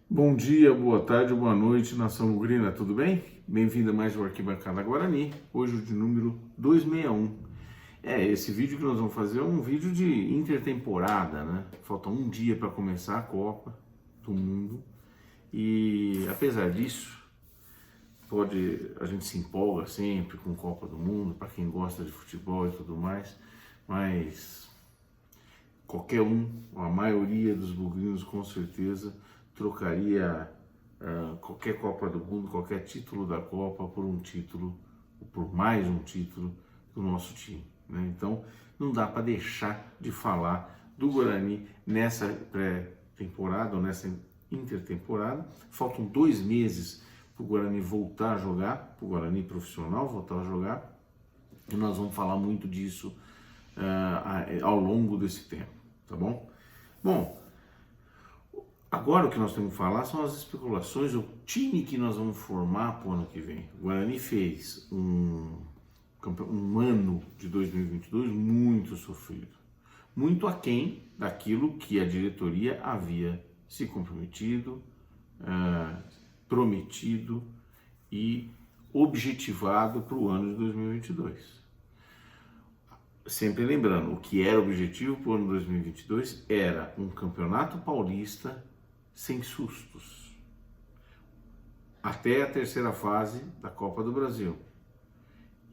Bom dia, boa tarde, boa noite, nação ugrina, tudo bem? Bem-vindo a mais um Arquibancada Guarani, hoje o de número 261. Esse vídeo que nós vamos fazer é um vídeo de intertemporada, né? Falta um dia para começar a Copa do Mundo e, apesar disso, a gente se empolga sempre com Copa do Mundo, para quem gosta de futebol e tudo mais, mas qualquer um, a maioria dos bugrinos com certeza, trocaria qualquer Copa do Mundo, qualquer título da Copa por um título, ou por mais um título do nosso time, né? Então não dá para deixar de falar do Guarani nessa pré-temporada ou nessa intertemporada. Faltam 2 meses para o Guarani voltar a jogar, para o Guarani profissional voltar a jogar, e nós vamos falar muito disso ao longo desse tempo, tá bom? Bom, agora o que nós temos que falar são as especulações, o time que nós vamos formar para o ano que vem. O Guarani fez um ano de 2022 muito sofrido, muito aquém daquilo que a diretoria havia se comprometido, prometido e objetivado para o ano de 2022. Sempre lembrando, o que era objetivo para o ano 2022 era um campeonato paulista sem sustos, até a terceira fase da Copa do Brasil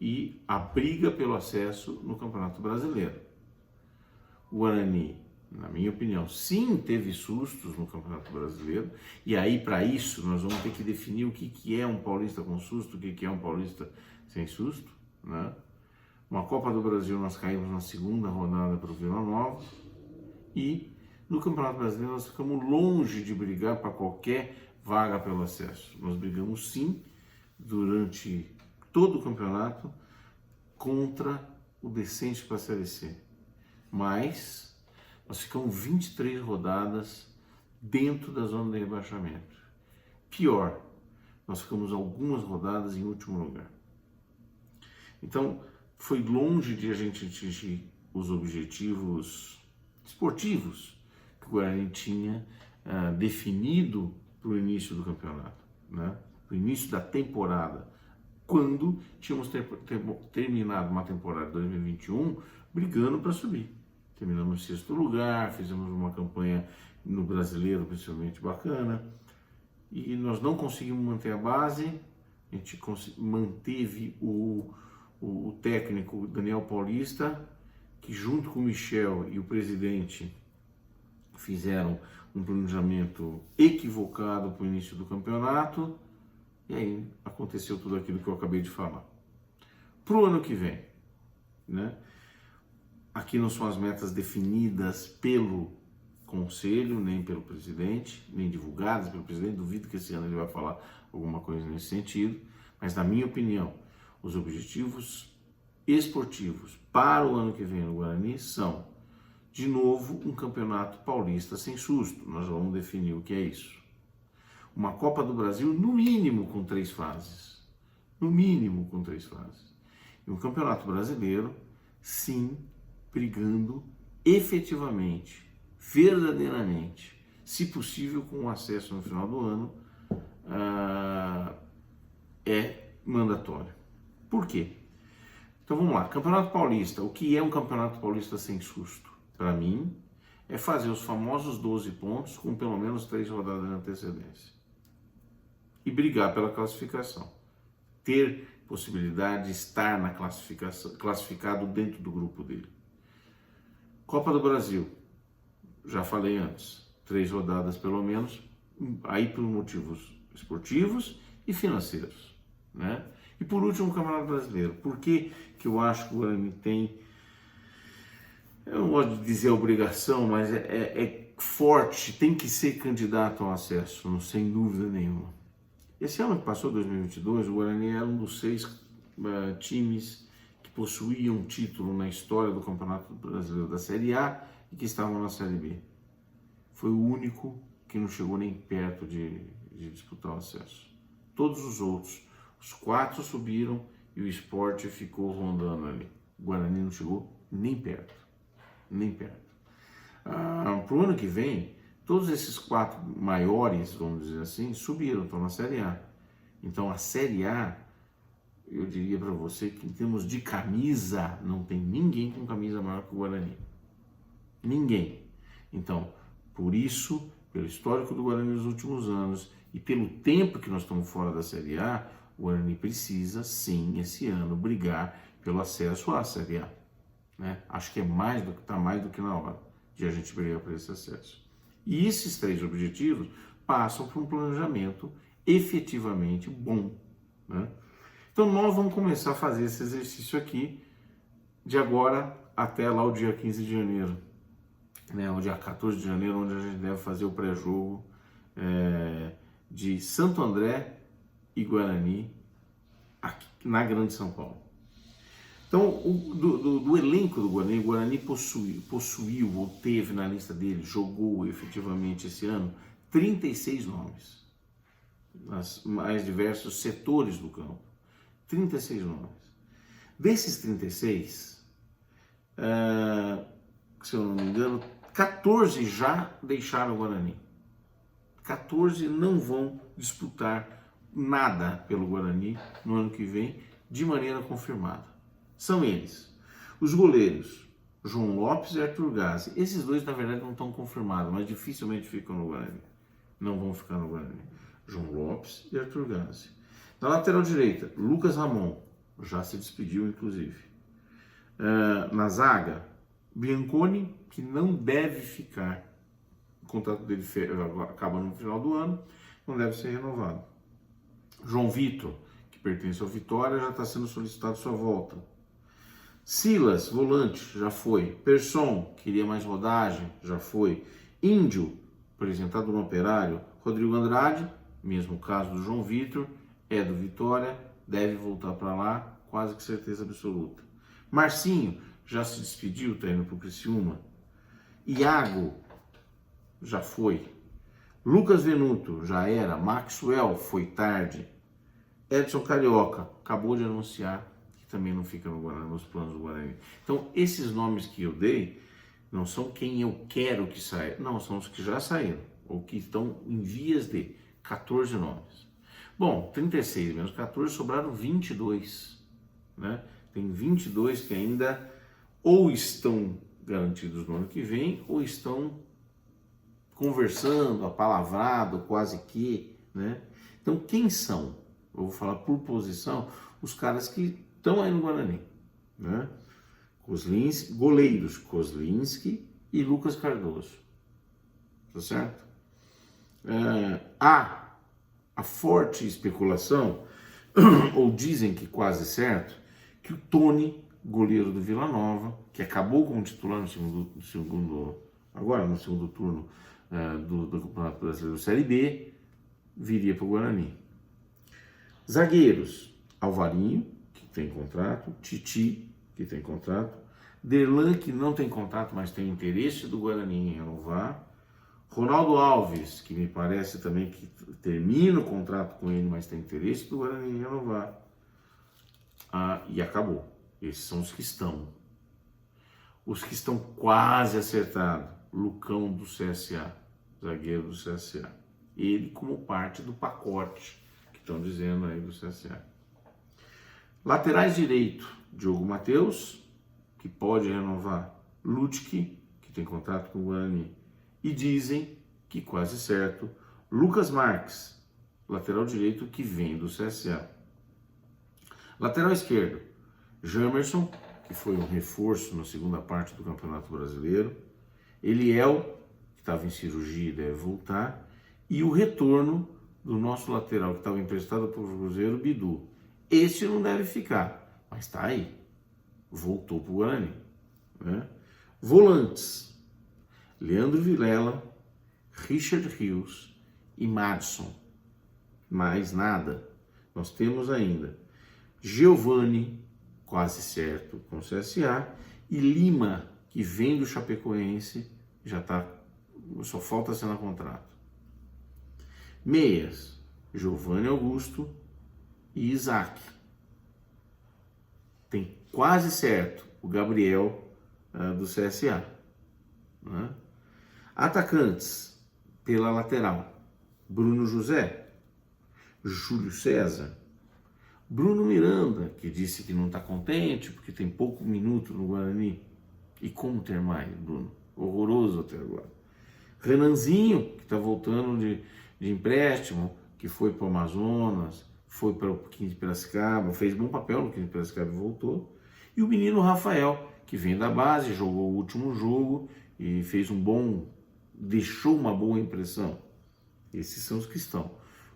e a briga pelo acesso no Campeonato Brasileiro. O Guarani, na minha opinião, sim teve sustos no Campeonato Brasileiro, e aí para isso nós vamos ter que definir o que é um paulista com susto, o que é um paulista sem susto, né? Uma Copa do Brasil nós caímos na segunda rodada para o Vila Nova e no Campeonato Brasileiro nós ficamos longe de brigar para qualquer vaga pelo acesso. Nós brigamos sim durante todo o campeonato contra o descente para a Série C, mas nós ficamos 23 rodadas dentro da zona de rebaixamento. Pior, nós ficamos algumas rodadas em último lugar. Então, foi longe de a gente atingir os objetivos esportivos que o Guarani tinha definido para o início do campeonato, né? Para o início da temporada, quando tínhamos terminado uma temporada de 2021 brigando para subir. Terminamos em 6º lugar, fizemos uma campanha no Brasileiro principalmente bacana, e nós não conseguimos manter a base. A gente manteve o técnico Daniel Paulista, que junto com o Michel e o presidente fizeram um planejamento equivocado para o início do campeonato, e aí aconteceu tudo aquilo que eu acabei de falar. Para o ano que vem, né? Aqui não são as metas definidas pelo conselho, nem pelo presidente, nem divulgadas pelo presidente. Duvido que esse ano ele vai falar alguma coisa nesse sentido, mas na minha opinião, os objetivos esportivos para o ano que vem no Guarani são, de novo, um campeonato paulista sem susto. Nós vamos definir o que é isso. Uma Copa do Brasil, no mínimo, com 3 fases. No mínimo, com 3 fases. E um campeonato brasileiro, sim, brigando efetivamente, verdadeiramente, se possível, com o acesso no final do ano, é mandatório. Por quê? Então vamos lá, Campeonato Paulista. O que é um Campeonato Paulista sem susto? Para mim, é fazer os famosos 12 pontos com pelo menos 3 rodadas de antecedência e brigar pela classificação. Ter possibilidade de estar na classificação, classificado dentro do grupo dele. Copa do Brasil, já falei antes, 3 rodadas pelo menos, aí por motivos esportivos e financeiros, né? E por último, o Campeonato Brasileiro. Por que eu acho que o Guarani tem, eu não gosto de dizer obrigação, mas é forte, tem que ser candidato ao acesso, sem dúvida nenhuma. Esse ano que passou, 2022, o Guarani era um dos 6 times que possuíam um título na história do Campeonato Brasileiro da Série A e que estavam na Série B. Foi o único que não chegou nem perto de disputar o acesso. Todos os outros, os 4 subiram e o Sport ficou rondando ali. O Guarani não chegou nem perto, nem perto. Para o ano que vem, Todos esses 4 maiores, vamos dizer assim, subiram, estão na Série A. Então a Série A, eu diria para você que em termos de camisa, não tem ninguém com camisa maior que o Guarani. Ninguém. Então, por isso, pelo histórico do Guarani nos últimos anos e pelo tempo que nós estamos fora da Série A, o Guarani precisa, sim, esse ano, brigar pelo acesso à Série A. Né? Acho que está mais do que na hora de a gente brigar por esse acesso. E esses 3 objetivos passam por um planejamento efetivamente bom. Né? Então nós vamos começar a fazer esse exercício aqui de agora até lá o dia 15 de janeiro. Né? O dia 14 de janeiro, onde a gente deve fazer o pré-jogo de Santo André e Guarani aqui na Grande São Paulo. Então, do elenco do Guarani, o Guarani possuiu ou teve na lista dele, jogou efetivamente esse ano, 36 nomes, nas mais diversos setores do campo. 36 nomes. Desses 36, se eu não me engano, 14 já deixaram o Guarani. 14 não vão disputar nada pelo Guarani no ano que vem, de maneira confirmada. São eles, os goleiros, João Lopes e Arthur Gassi. Esses 2, na verdade, não estão confirmados, mas dificilmente ficam no Guarani. Não vão ficar no Guarani. João Lopes e Arthur Gassi. Na lateral direita, Lucas Ramon, já se despediu, inclusive. Na zaga, Bianconi, que não deve ficar. O contrato dele acaba no final do ano, não deve ser renovado. João Vitor, que pertence ao Vitória, já está sendo solicitado sua volta. Silas, volante, já foi. Persson, queria mais rodagem, já foi. Índio, apresentado no Operário. Rodrigo Andrade, mesmo caso do João Vitor, é do Vitória, deve voltar para lá, quase que certeza absoluta. Marcinho, já se despediu, está indo para o Criciúma. Iago, já foi. Lucas Venuto, já era. Maxwell, foi tarde. Edson Carioca, acabou de anunciar que também não fica nos planos do Guarani. Então, esses nomes que eu dei não são quem eu quero que saia, não, são os que já saíram, ou que estão em vias de 14 nomes. Bom, 36 menos 14, sobraram 22, né? Tem 22 que ainda ou estão garantidos no ano que vem, ou estão conversando, apalavrado, quase que, né? Então, quem são? Eu vou falar por posição, os caras que estão aí no Guarani, né? Kozlinski, goleiros, Kozlinski e Lucas Cardoso, tá certo? Há a forte especulação, ou dizem que quase certo, que o Tony, goleiro do Vila Nova, que acabou como titular no segundo turno do Campeonato Brasileiro Série B, viria para o Guarani. Zagueiros, Alvarinho, que tem contrato, Titi, que tem contrato, Derlan, que não tem contrato, mas tem interesse do Guarani em renovar, Ronaldo Alves, que me parece também que termina o contrato com ele, mas tem interesse do Guarani em renovar, e acabou. Esses são os que estão. Os que estão quase acertados, Lucão do CSA, zagueiro do CSA. Ele como parte do pacote que estão dizendo aí do CSA. Laterais direito, Diogo Matheus, que pode renovar. Lutke, que tem contrato com o Guarani. E dizem que quase certo, Lucas Marques, lateral direito que vem do CSA. Lateral esquerdo, Jamerson, que foi um reforço na segunda parte do Campeonato Brasileiro. Eliel, que estava em cirurgia e deve voltar. E o retorno do nosso lateral, que estava emprestado para o Cruzeiro, Bidu. Esse não deve ficar, mas está aí. Voltou para o Guarani. Né? Volantes, Leandro Vilela, Richard Rios e Madison. Mais nada. Nós temos ainda Giovani, quase certo, com o CSA, e Lima, que vem do Chapecoense, já está, só falta assinar contrato. Meias, Giovanni Augusto e Isaac. Tem quase certo o Gabriel do CSA. Né? Atacantes, pela lateral, Bruno José, Júlio César, Bruno Miranda, que disse que não está contente porque tem pouco minuto no Guarani. E como ter mais, Bruno? Horroroso até agora. Renanzinho, que está voltando de empréstimo, que foi para o Amazonas, foi para o 15 de Piracicaba, fez bom papel no 15 de Piracicaba e voltou. E o menino Rafael, que vem da base, jogou o último jogo e deixou uma boa impressão. Esses são os que estão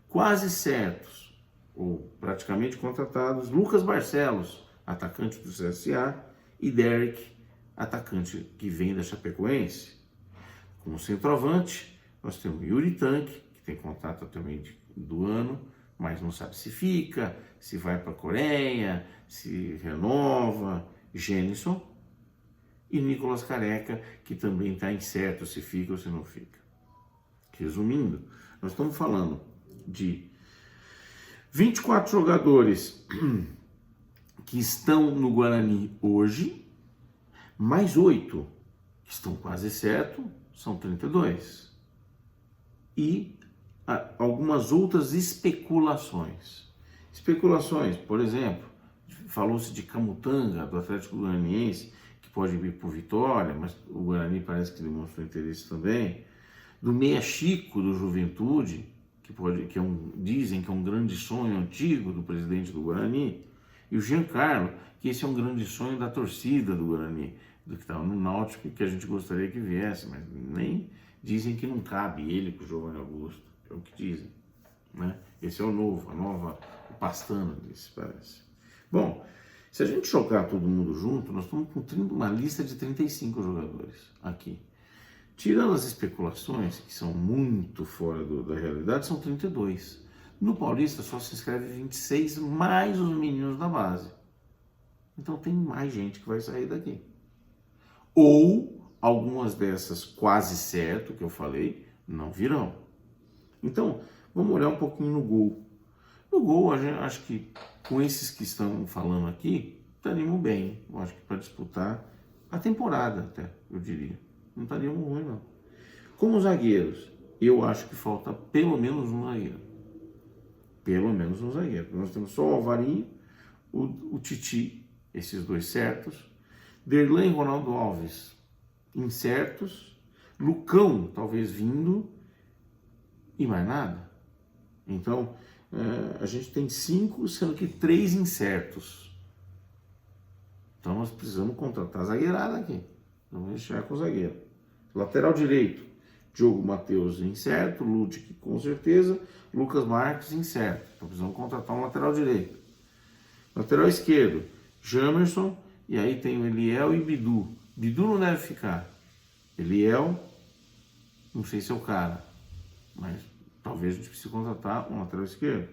quase certos, ou praticamente contratados: Lucas Barcelos, atacante do CSA, e Derek, atacante que vem da Chapecoense. Como centroavante, nós temos Yuri Tanque, que tem contrato até o meio do ano, mas não sabe se fica, se vai para a Coreia, se renova. Gênison e Nicolas Careca, que também está incerto se fica ou se não fica. Resumindo, nós estamos falando de 24 jogadores que estão no Guarani hoje, mais 8 que estão quase certo, são 32. E algumas outras especulações. Especulações, por exemplo, falou-se de Camutanga, do Atlético Goianiense, que pode vir por Vitória, mas o Guarani parece que demonstrou interesse também. Do Meia Chico, do Juventude, dizem que é um grande sonho antigo do presidente do Guarani. E o Giancarlo, que esse é um grande sonho da torcida do Guarani, do que estava no Náutico, que a gente gostaria que viesse, mas nem dizem que não cabe ele com o Giovanni Augusto, é o que dizem, né? Esse é o novo, o Pastano disse, parece. Bom, se a gente jogar todo mundo junto, nós estamos com uma lista de 35 jogadores aqui. Tirando as especulações, que são muito fora da realidade, são 32. No Paulista só se inscreve 26, mais os meninos da base. Então tem mais gente que vai sair daqui. Ou algumas dessas quase certo, que eu falei, não virão. Então, vamos olhar um pouquinho no gol. No gol, acho que com esses que estão falando aqui, estaríamos bem. Eu acho que para disputar a temporada até, eu diria. Não estaríamos ruim, não. Como zagueiros, eu acho que falta pelo menos um zagueiro. Pelo menos um zagueiro. Nós temos só o Alvarinho, o Titi, esses dois certos. Derlan e Ronaldo Alves, incertos. Lucão, talvez vindo. E mais nada. Então, a gente tem 5, sendo que 3 incertos. Então nós precisamos contratar zagueirada aqui. Vamos mexer com o zagueiro. Lateral direito, Diogo Matheus incerto, Ludic com certeza, Lucas Marques incerto. Então precisamos contratar um lateral direito. Lateral esquerdo, Jamerson, e aí tem o Eliel e Bidu. Bidu não deve ficar. Eliel, não sei se é o cara, mas talvez a gente precise contratar um lateral esquerdo.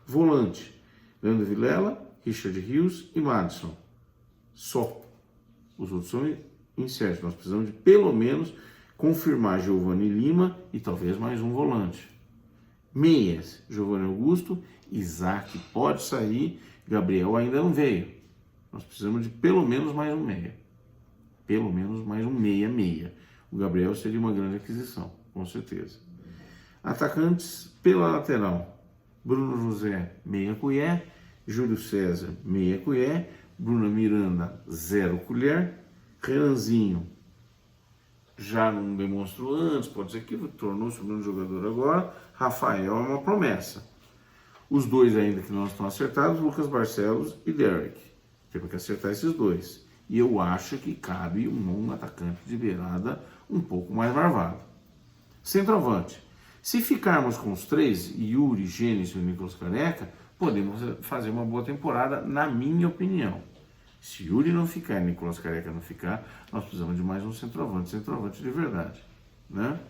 Volante, Leandro Vilela, Richard Rios e Madison. Só. Os outros são incertos. Nós precisamos de pelo menos confirmar Giovanni Lima e talvez mais um volante. Meias, Giovanni Augusto, Isaac pode sair, Gabriel ainda não veio. Nós precisamos de pelo menos mais um meia. Pelo menos mais um meia. O Gabriel seria uma grande aquisição, com certeza. Atacantes pela lateral: Bruno José, meia colher, Júlio César, meia colher, Bruno Miranda, 0 colher, Renanzinho já não demonstrou antes, pode ser que tornou-se um grande jogador agora, Rafael é uma promessa. Os dois ainda que não estão acertados, Lucas Barcelos e Derek. Temos que acertar esses dois. E eu acho que cabe um atacante de beirada um pouco mais marvado. Centroavante: se ficarmos com os 3, Yuri, Gênesis e Nicolas Careca, podemos fazer uma boa temporada, na minha opinião. Se Yuri não ficar e Nicolas Careca não ficar, nós precisamos de mais um centroavante de verdade, né?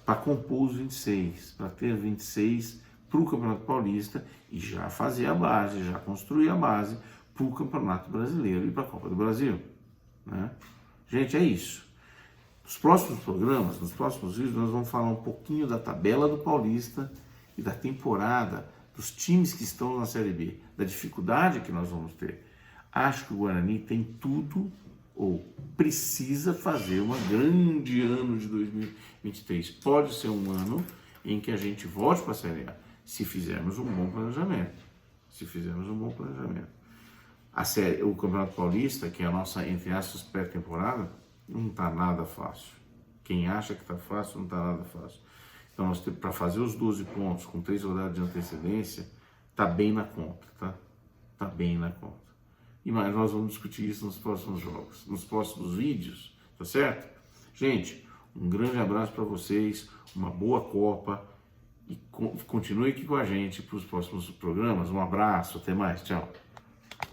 Para compor os 26, para ter 26 para o Campeonato Paulista e já fazer a base, já construir a base para o Campeonato Brasileiro e para a Copa do Brasil, né? Gente, é isso. Nos próximos programas, nos próximos vídeos, nós vamos falar um pouquinho da tabela do Paulista e da temporada, dos times que estão na Série B, da dificuldade que nós vamos ter. Acho que o Guarani tem tudo ou precisa fazer um grande ano de 2023. Pode ser um ano em que a gente volte para a Série A, se fizermos um bom planejamento. Se fizermos um bom planejamento. O Campeonato Paulista, que é a nossa, entre aspas, pré-temporada, não está nada fácil. Quem acha que está fácil, não está nada fácil. Então, nós temos para fazer os 12 pontos com 3 rodadas de antecedência, está bem na conta, tá? Está bem na conta. E mais, nós vamos discutir isso nos próximos jogos, nos próximos vídeos, tá certo? Gente, um grande abraço para vocês, uma boa Copa e continue aqui com a gente para os próximos programas. Um abraço, até mais, tchau.